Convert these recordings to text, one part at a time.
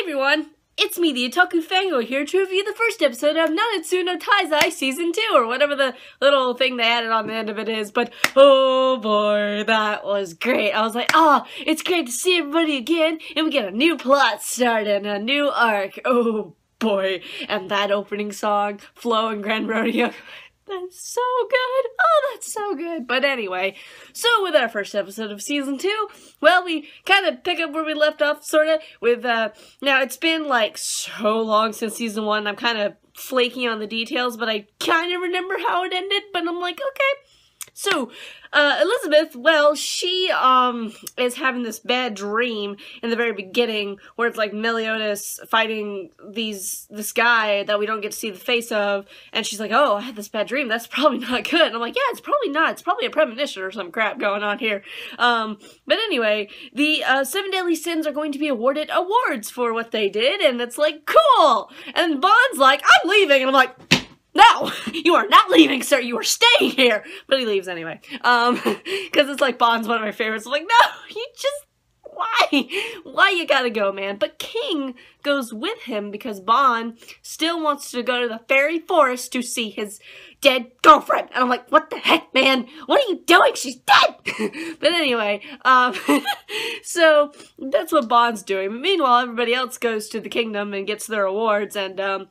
everyone, it's me, the Otaku Fangirl, here to review the first episode of Nanatsu no Taizai Season 2, or whatever the little thing they added on the end of it is, but oh boy, that was great. I was like, it's great to see everybody again, and we get a new plot started, a new arc. Oh boy, and that opening song, Flow and GRANRODEO. That's so good. Oh, that's so good. But anyway, so with our first episode of Season 2, well, we kind of pick up where we left off, sort of, with, now, it's been, like, so long since Season 1, I'm kind of flaky on the details, but I kind of remember how it ended, but I'm like, okay. So, Elizabeth, well, she, is having this bad dream in the very beginning, where it's like Meliodas fighting this guy that we don't get to see the face of, and she's like, oh, I had this bad dream, that's probably not good. And I'm like, yeah, it's probably not, it's probably a premonition or some crap going on here. But anyway, the, 7 Deadly Sins are going to be awarded awards for what they did, and it's like, cool! And Bond's like, I'm leaving, and I'm like, no, you are not leaving, sir. You are staying here. But he leaves anyway. Because it's like Bond's one of my favorites. I'm like, no, you just, why? Why you gotta go, man? But King goes with him because Bond still wants to go to the fairy forest to see his dead girlfriend. And I'm like, what the heck, man? What are you doing? She's dead! But anyway, so that's what Bond's doing. Meanwhile, everybody else goes to the kingdom and gets their awards, and,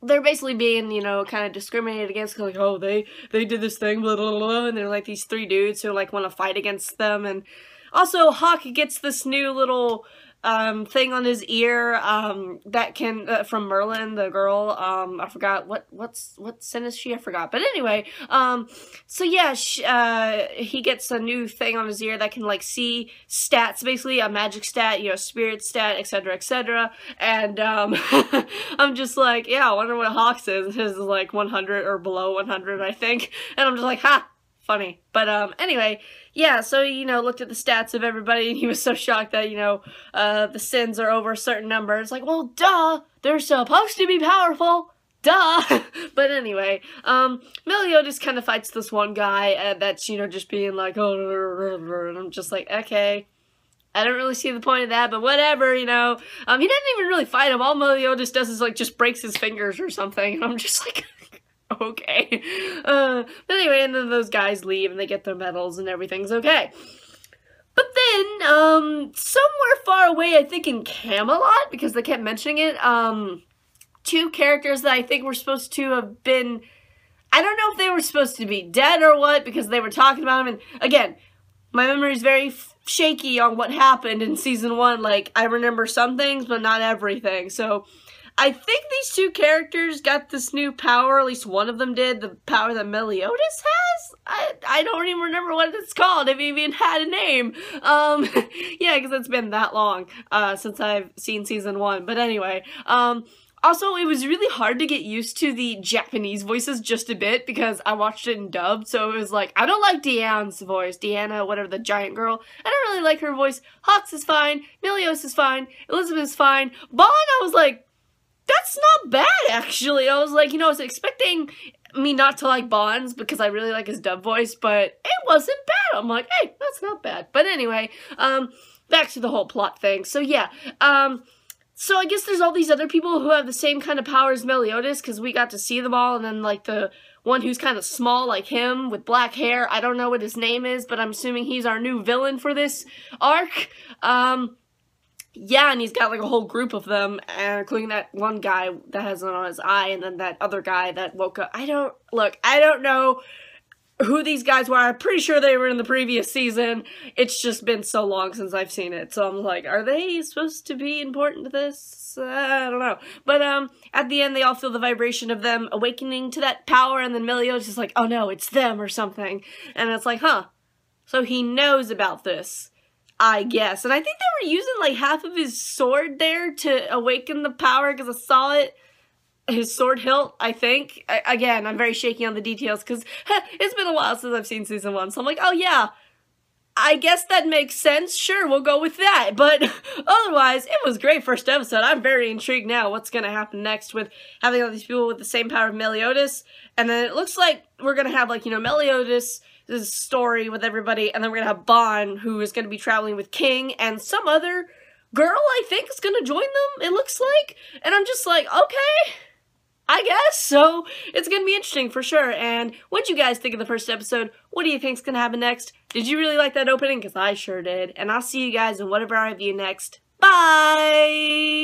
they're basically being, you know, kind of discriminated against, like, oh, they did this thing, blah, blah, blah, and they're, like, these 3 dudes who, like, want to fight against them, and also, Hawk gets this new little, thing on his ear, that can, from Merlin, the girl, I forgot, what sin is she? I forgot, but anyway, so yeah, he gets a new thing on his ear that can, like, see stats, basically, a magic stat, you know, spirit stat, etc., and, I'm just like, yeah, I wonder what Hawk's is. His is, like, 100 or below 100, I think, and I'm just like, ha! Funny. But, anyway, yeah, so, you know, looked at the stats of everybody, and he was so shocked that, you know, the sins are over a certain number. It's like, well, duh! They're supposed to be powerful! Duh! But anyway, Meliodas kind of fights this one guy that's, you know, just being like, oh, and I'm just like, okay. I don't really see the point of that, but whatever, you know. He doesn't even really fight him. All Meliodas does is, like, just breaks his fingers or something, and I'm just like, okay. But anyway, and then those guys leave and they get their medals and everything's okay. But then, somewhere far away, I think in Camelot, because they kept mentioning it, 2 characters that I think were supposed to have been, I don't know if they were supposed to be dead or what, because they were talking about them, and again, my memory is very shaky on what happened in Season 1, like, I remember some things, but not everything, so I think these 2 characters got this new power, at least one of them did, the power that Meliodas has? I don't even remember what it's called, if it even had a name. Yeah, because it's been that long, since I've seen Season 1, but anyway, also, it was really hard to get used to the Japanese voices just a bit, because I watched it in dub, so it was like, I don't like Deanne's voice, Deanna, whatever, the giant girl, I don't really like her voice, Hawks is fine, Meliodas is fine, Elizabeth is fine, Bond, I was like, that's not bad, actually. I was like, you know, I was expecting me not to like Bond's because I really like his dub voice, but it wasn't bad. I'm like, hey, that's not bad. But anyway, back to the whole plot thing. So yeah, so I guess there's all these other people who have the same kind of power as Meliodas, because we got to see them all, and then, like, the one who's kind of small like him with black hair, I don't know what his name is, but I'm assuming he's our new villain for this arc. Yeah, and he's got, like, a whole group of them, and including that one guy that has it on his eye, and then that other guy that woke up. I don't know who these guys were. I'm pretty sure they were in the previous season. It's just been so long since I've seen it, so I'm like, are they supposed to be important to this? I don't know. But, at the end, they all feel the vibration of them awakening to that power, and then Meliodas is like, oh no, it's them or something. And it's like, huh. So he knows about this, I guess. And I think they were using, like, half of his sword there to awaken the power, because I saw it, his sword hilt, I think. Again, I'm very shaky on the details, because it's been a while since I've seen Season 1, so I'm like, oh yeah, I guess that makes sense, sure, we'll go with that. But otherwise, it was a great first episode. I'm very intrigued now what's gonna happen next with having all these people with the same power of Meliodas, and then it looks like we're gonna have, like, you know, Meliodas' story with everybody, and then we're gonna have Bond, who is gonna be traveling with King, and some other girl, I think, is gonna join them, it looks like. And I'm just like, okay, I guess. So it's gonna be interesting for sure. And what'd you guys think of the first episode? What do you think's gonna happen next? Did you really like that opening? Because I sure did. And I'll see you guys in whatever I review next. Bye!